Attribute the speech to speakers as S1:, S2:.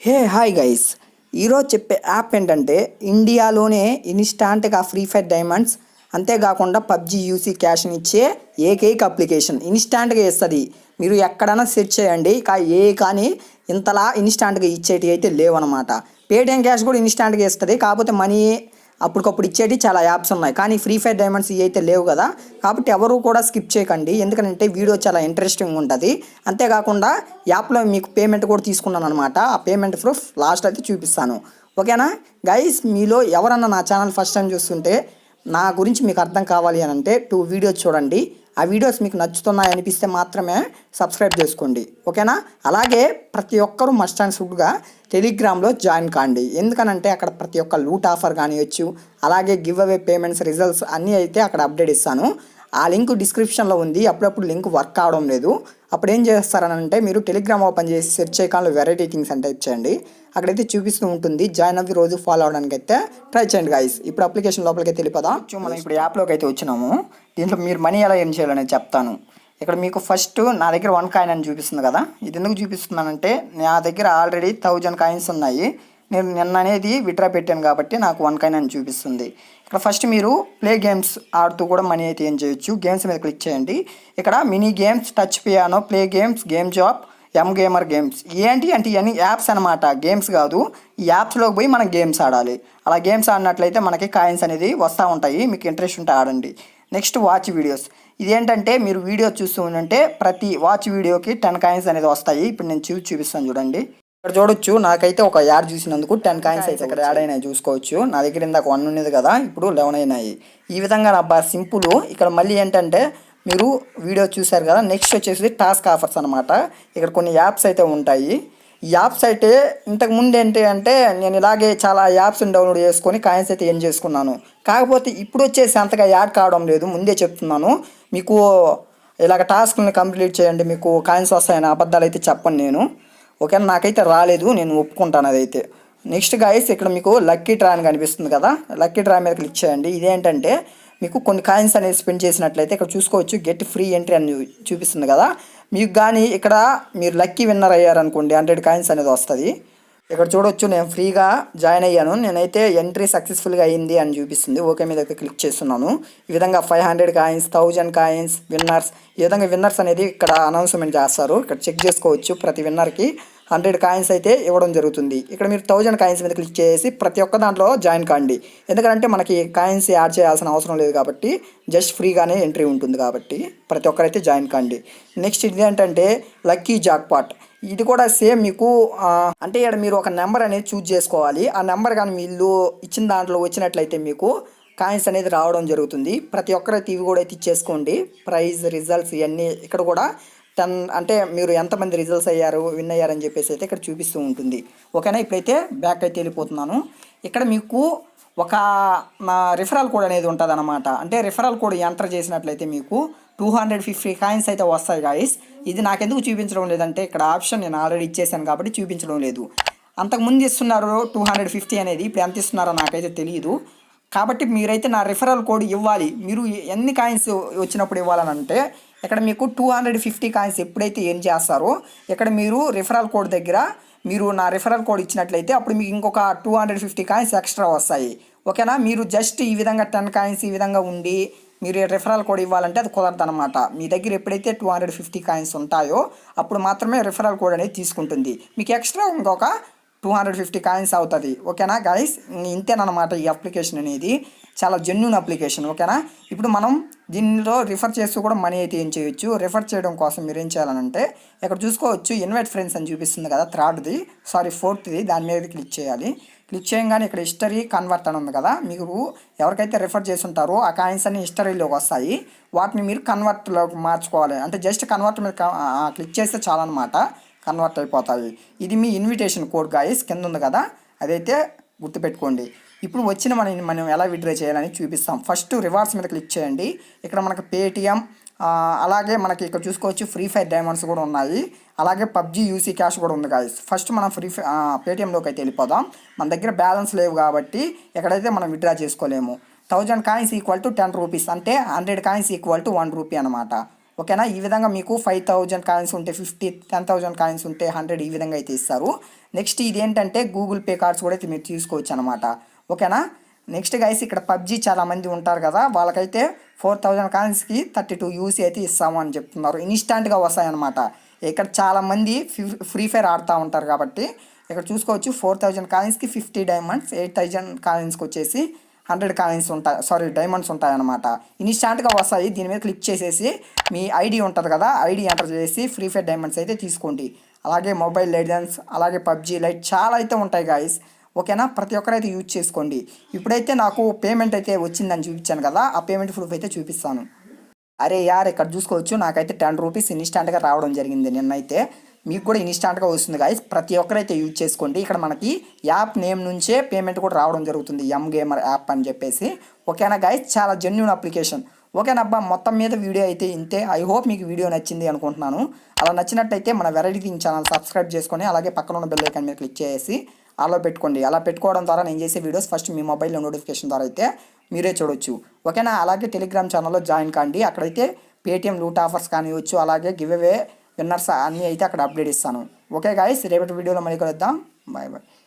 S1: Hey hi guys, ఈరోజు చెప్పే app ఏంటంటే ఇండియాలోనే ఇన్స్టాంట్గా ఫ్రీ ఫైర్ డైమండ్స్ అంతేకాకుండా పబ్జి యూసీ క్యాష్ని ఇచ్చే ఏకైక అప్లికేషన్. ఇన్స్టాంట్గా ఇస్తుంది. మీరు ఎక్కడైనా సెర్చ్ చేయండి, కానీ ఇంతలా ఇన్స్టాంట్గా ఇచ్చేటివి అయితే లేవన్నమాట. పేటిఎం క్యాష్ కూడా ఇన్స్టాంట్గా ఇస్తుంది, కాకపోతే మనీ అప్పటికప్పుడు ఇచ్చేటి చాలా యాప్స్ ఉన్నాయి, కానీ ఫ్రీ ఫైర్ డైమండ్స్ ఇవి అయితే లేవు కదా. కాబట్టి ఎవరు కూడా స్కిప్ చేయకండి, ఎందుకంటే వీడియో చాలా ఇంట్రెస్టింగ్ ఉంటుంది. అంతేకాకుండా యాప్లో మీకు పేమెంట్ కూడా తీసుకున్నాను అనమాట. ఆ పేమెంట్ ప్రూఫ్ లాస్ట్ అయితే చూపిస్తాను, ఓకేనా గైస్. మీలో ఎవరన్నా నా ఛానల్ ఫస్ట్ టైం చూస్తుంటే నా గురించి మీకు అర్థం కావాలి అని అంటే 2 వీడియోస్ చూడండి. ఆ వీడియోస్ మీకు నచ్చుతున్నాయి అనిపిస్తే మాత్రమే సబ్స్క్రైబ్ చేసుకోండి, ఓకేనా. అలాగే ప్రతి ఒక్కరూ మస్ట్ అండ్ షుడ్గా టెలిగ్రామ్లో జాయిన్ కాండి, ఎందుకనంటే అక్కడ ప్రతి ఒక్క లూట్ ఆఫర్ కానివచ్చు, అలాగే గివ్ అవే పేమెంట్స్ రిజల్ట్స్ అన్నీ అయితే అక్కడ అప్డేట్ ఇస్తాను. ఆ లింక్ డిస్క్రిప్షన్లో ఉంది. అప్పుడప్పుడు లింక్ వర్క్ అవడం లేదు. అప్పుడు ఏం చేస్తారనంటే మీరు టెలిగ్రామ్ ఓపెన్ చేసి సెర్చ్ ఐకాన్లో వెరైటీ థింగ్స్ అని టైప్ చేయండి, అక్కడైతే చూపిస్తూ ఉంటుంది. జాయిన్ అవ్వి రోజు ఫాలో అవడానికి అయితే ట్రై చేయండి గైస్. ఇప్పుడు అప్లికేషన్ లోపలికి అయితే వెళ్ళిపోదాం. మనం ఇప్పుడు యాప్లోకి అయితే వచ్చినాము. దీంట్లో మీరు మనీ ఎలా ఎర్న్ చేయాలనేది చెప్తాను. ఇక్కడ మీకు ఫస్ట్ నా దగ్గర 1 కాయిన్ అని చూపిస్తుంది కదా. ఇది ఎందుకు చూపిస్తున్నానంటే నా దగ్గర ఆల్రెడీ 1000 కాయిన్స్ ఉన్నాయి. నేను నిన్న అనేది విత్డ్రా పెట్టాను కాబట్టి నాకు 1 కాయిన్ అని చూపిస్తుంది. ఇక్కడ ఫస్ట్ మీరు ప్లే గేమ్స్ ఆడుతూ కూడా మనీ అయితే ఏం చేయొచ్చు. గేమ్స్ మీద క్లిక్ చేయండి. ఇక్కడ mini games, touch piano, play games, game job, M gamer games. ఏంటి అంటే ఇవన్నీ యాప్స్ అనమాట, గేమ్స్ కాదు. ఈ యాప్స్లోకి పోయి మనం గేమ్స్ ఆడాలి. అలా గేమ్స్ ఆడినట్లయితే మనకి కాయిన్స్ అనేది వస్తూ ఉంటాయి. మీకు ఇంట్రెస్ట్ ఉంటే ఆడండి. Next watch videos. ఇదేంటంటే మీరు వీడియో చూస్తూ ఉంటే ప్రతి వాచ్ వీడియోకి 10 కాయిన్స్ అనేది వస్తాయి. ఇప్పుడు నేను చూపిస్తాను చూడండి. ఇక్కడ చూడొచ్చు, నాకైతే ఒక యాడ్ చూసినందుకు 10 కాయిన్స్ అయితే ఇక్కడ యాడ్ అయినాయి చూసుకోవచ్చు. నా దగ్గర ఇందాక 1 ఉండేది కదా, ఇప్పుడు 11 అయినాయి. ఈ విధంగా నా సింపుల్. ఇక్కడ మళ్ళీ ఏంటంటే మీరు వీడియో చూసారు కదా, నెక్స్ట్ వచ్చేసి టాస్క్ ఆఫర్స్ అనమాట. ఇక్కడ కొన్ని యాప్స్ అయితే ఉంటాయి. ఈ యాప్స్ అయితే ఇంతకుముందు ఏంటి అంటే నేను ఇలాగే చాలా యాప్స్ని డౌన్లోడ్ చేసుకొని కాయిన్స్ అయితే ఏం చేసుకున్నాను. కాకపోతే ఇప్పుడు వచ్చేసి అంతగా యాడ్ కావడం లేదు, ముందే చెప్తున్నాను మీకు. ఇలాగ టాస్క్ని కంప్లీట్ చేయండి మీకు కాయిన్స్ వస్తాయని అబద్ధాలు అయితే చెప్పను నేను, ఓకేనా. నాకైతే రాలేదు, నేను ఒప్పుకుంటాను అదైతే. నెక్స్ట్ గాయస్, ఇక్కడ మీకు లక్కీ డ్రా అని కనిపిస్తుంది కదా, లక్కీ డ్రా మీద క్లిక్ చేయండి. ఇదేంటంటే మీకు కొన్ని కాయిన్స్ అనేది స్పెండ్ చేసినట్లయితే ఇక్కడ చూసుకోవచ్చు గెట్ ఫ్రీ ఎంట్రీ అని చూపిస్తుంది కదా. మీకు కానీ ఇక్కడ మీరు లక్కీ విన్నర్ అయ్యారనుకోండి 100 కాయిన్స్ అనేది వస్తుంది. ఇక్కడ చూడవచ్చు నేను ఫ్రీగా జాయిన్ అయ్యాను, నేనైతే ఎంట్రీ సక్సెస్ఫుల్గా అయ్యింది అని చూపిస్తుంది. ఓకే మీద అయితే క్లిక్ చేస్తున్నాను. ఈ విధంగా 500 కాయిన్స్, 1000 కాయిన్స్, విన్నర్స్, ఈ విధంగా విన్నర్స్ అనేది ఇక్కడ అనౌన్స్మెంట్ చేస్తారు. ఇక్కడ చెక్ చేసుకోవచ్చు. ప్రతి విన్నర్కి 100 కాయిన్స్ అయితే ఇవ్వడం జరుగుతుంది. ఇక్కడ మీరు 1000 కాయిన్స్ మీద క్లిక్ చేసి ప్రతి ఒక్క దాంట్లో జాయిన్ కాండి, ఎందుకంటే మనకి కాయిన్స్ యాడ్ చేయాల్సిన అవసరం లేదు కాబట్టి, జస్ట్ ఫ్రీగానే ఎంట్రీ ఉంటుంది కాబట్టి ప్రతి ఒక్కరైతే జాయిన్ కాండి. నెక్స్ట్ ఇది ఏంటంటే లక్కీ జాక్పాట్. ఇది కూడా సేమ్ మీకు అంటే ఇక్కడ మీరు ఒక నెంబర్ అనేది చూజ్ చేసుకోవాలి. ఆ నెంబర్ కానీ మీరు ఇచ్చిన దాంట్లో వచ్చినట్లయితే మీకు కాయిన్స్ అనేది రావడం జరుగుతుంది. ప్రతి ఒక్కరైతే ఇవి కూడా అయితే ఇచ్చేసుకోండి. ప్రైజ్, రిజల్ట్స్ ఇవన్నీ ఇక్కడ కూడా 10 అంటే మీరు ఎంతమంది రిజల్ట్స్ అయ్యారు, విన్ అయ్యారని చెప్పేసి అయితే ఇక్కడ చూపిస్తూ ఉంటుంది, ఓకేనా. ఇప్పుడైతే బ్యాక్ అయితే వెళ్ళిపోతున్నాను. ఇక్కడ మీకు ఒక నా రిఫరల్ కోడ్ అనేది ఉంటుంది అనమాట. అంటే రిఫరల్ కోడ్ ఎంటర్ చేసినట్లయితే మీకు 250 కాయిన్స్ అయితే వస్తాయి గాయస్. ఇది నాకెందుకు చూపించడం లేదంటే ఇక్కడ ఆప్షన్ నేను ఆల్రెడీ ఇచ్చేసాను కాబట్టి చూపించడం లేదు. అంతకుముందు ఇస్తున్నారు 250 అనేది, ఇప్పుడు ఎంత ఇస్తున్నారో నాకైతే తెలియదు. కాబట్టి మీరైతే నా రిఫరల్ కోడ్ ఇవ్వాలి. మీరు ఎన్ని కాయిన్స్ వచ్చినప్పుడు ఇవ్వాలని అంటే ఇక్కడ మీకు 250 కాయిన్స్ ఎప్పుడైతే ఏం చేస్తారో ఇక్కడ మీరు రిఫరల్ కోడ్ దగ్గర మీరు నా రిఫరల్ కోడ్ ఇచ్చినట్లయితే అప్పుడు మీకు ఇంకొక 250 కాయిన్స్ ఎక్స్ట్రా వస్తాయి, ఓకేనా. మీరు జస్ట్ ఈ విధంగా 10 కాయిన్స్ ఈ విధంగా ఉండి మీరు రిఫరల్ కోడ్ ఇవ్వాలంటే అది కుదరదు అనమాట. మీ దగ్గర ఎప్పుడైతే 250 కాయిన్స్ ఉంటాయో అప్పుడు మాత్రమే రిఫరల్ కోడ్ అనేది తీసుకుంటుంది. మీకు ఎక్స్ట్రా ఇంకొక 250 కాయిన్స్ అవుతుంది, ఓకేనా గైస్. ఇంతేనమాట ఈ అప్లికేషన్ అనేది, చాలా జెన్యూన్ అప్లికేషన్, ఓకేనా. ఇప్పుడు మనం దీనిలో రిఫర్ చేస్తూ కూడా మనీ అయితే ఏం చేయొచ్చు. రిఫర్ చేయడం కోసం మీరు ఏం చేయాలంటే ఇక్కడ చూసుకోవచ్చు ఇన్వైట్ ఫ్రెండ్స్ అని చూపిస్తుంది కదా, ఫోర్త్ది, దాని మీద క్లిక్ చేయాలి. క్లిక్ చేయగానే ఇక్కడ హిస్టరీ కన్వర్ట్ అని ఉంది కదా, మీకు ఎవరికైతే రిఫర్ చేసి ఉంటారో ఆ కాయిన్స్ అన్ని హిస్టరీలోకి వస్తాయి. వాటిని మీరు కన్వర్ట్లోకి మార్చుకోవాలి. అంటే జస్ట్ కన్వర్ట్ మీద క్లిక్ చేస్తే చాలన్నమాట, కన్వర్ట్ అయిపోతాయి. ఇది మీ ఇన్విటేషన్ కోడ్ గాయస్, కింద ఉంది కదా, అదైతే గుర్తుపెట్టుకోండి. ఇప్పుడు వచ్చిన మనం ఎలా విత్డ్రా చేయాలని చూపిస్తాం. ఫస్ట్ రివార్డ్స్ మీద క్లిక్ చేయండి. ఇక్కడ మనకు పేటిఎం, అలాగే మనకి ఇక్కడ చూసుకోవచ్చు ఫ్రీ ఫైర్ డైమండ్స్ కూడా ఉన్నాయి, అలాగే పబ్జి యూసీ క్యాష్ కూడా ఉంది గాయస్. ఫస్ట్ మనం పేటిఎంలోకి అయితే వెళ్ళిపోదాం. మన దగ్గర బ్యాలెన్స్ లేవు కాబట్టి ఎక్కడైతే మనం విత్డ్రా చేసుకోలేము. 1000 కాయిన్స్ ఈక్వల్ టు 10 రూపీస్, అంటే 100 కాయిన్స్ ఈక్వల్ టు 1 రూపీ అనమాట. ఓకేనా. ఈ విధంగా మీకు 5000 కాయిన్స్ ఉంటే 50, 10,000 కాయిన్స్ ఉంటే 100 ఈ విధంగా అయితే ఇస్తారు. నెక్స్ట్ ఇదేంటంటే గూగుల్ పే కార్డ్స్ కూడా అయితే మీరు తీసుకోవచ్చు అనమాట. ఓకేనా. నెక్స్ట్ గైస్ ఇక్కడ పబ్జీ చాలామంది ఉంటారు కదా, వాళ్ళకైతే 4000 కాయిన్స్కి 32 యూసీ అయితే ఇస్తాము అని చెప్తున్నారు. ఇన్స్టాంట్గా వస్తాయన్నమాట. ఇక్కడ చాలామంది ఫ్రీ ఫైర్ ఆడుతూ ఉంటారు కాబట్టి ఇక్కడ చూసుకోవచ్చు 4000 కాయిన్స్కి 50 డైమండ్స్, 8000 కాయిన్స్కి వచ్చేసి 100 కాయిన్స్ ఉంటాయి, సారీ డైమండ్స్ ఉంటాయన్నమాట. ఇన్స్టాంట్గా వస్తాయి. దీని మీద క్లిక్ చేసేసి మీ ఐడి ఉంటుంది కదా, ఐడి ఎంటర్ చేసి ఫ్రీ ఫైర్ డైమండ్స్ అయితే తీసుకోండి. అలాగే మొబైల్ లెజెండ్స్, అలాగే పబ్జీ లైట్ చాలా అయితే ఉంటాయి గాయస్. ఓకేనా. ప్రతి ఒక్కరైతే యూజ్ చేసుకోండి. ఇప్పుడైతే నాకు పేమెంట్ అయితే వచ్చిందని చూపించాను కదా, ఆ పేమెంట్ ప్రూఫ్ అయితే చూపిస్తాను. అరే యార్ ఇక్కడ చూసుకోవచ్చు నాకైతే 10 రూపీస్ ఇన్స్టాంట్గా రావడం జరిగింది నిన్నైతే. మీకు కూడా ఇన్స్టాంట్గా వస్తుంది గాయస్. ప్రతి ఒక్కరైతే యూజ్ చేసుకోండి. ఇక్కడ మనకి యాప్ నేమ్ నుంచే పేమెంట్ కూడా రావడం జరుగుతుంది, ఎమ్ గేమర్ యాప్ అని చెప్పేసి. ఓకేనా గాయస్, చాలా జెన్యూన్ అప్లికేషన్. ఓకేనా అబ్బా, మొత్తం మీద వీడియో అయితే ఇంతే. ఐ హోప్ మీకు వీడియో నచ్చింది అనుకుంటున్నాను. అలా నచ్చినట్టయితే మన వెరైటీ థింగ్ ఛానల్ సబ్స్క్రైబ్ చేసుకొని అలాగే పక్కన ఉన్న బెల్ ఐకాన్ మీద క్లిక్ చేసి అలా పెట్టుకోండి. అలా పెట్టుకోవడం ద్వారా నేను చేసే వీడియోస్ ఫస్ట్ మీ మొబైల్లో నోటిఫికేషన్ ద్వారా అయితే మీరే చూడొచ్చు. ఓకేనా. అలాగే టెలిగ్రామ్ ఛానల్లో జాయిన్ కాండి. అక్కడైతే పేటిఎం లూట్ ఆఫర్స్ కానివచ్చు, అలాగే గివ్ అవే విన్నర్స్ అన్నీ అయితే అక్కడ అప్డేట్ ఇస్తాను. ఓకే గాయస్, రేపటి వీడియోలో మళ్ళీ కలుద్దాం. Bye bye.